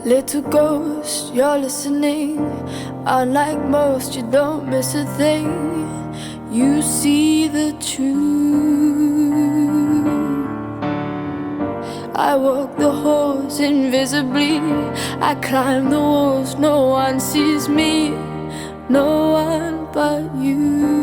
Little ghost, you're listening. Unlike most, you don't miss a thing. You see the truth. I walk the halls invisibly. I climb the walls, no one sees me. No one but you.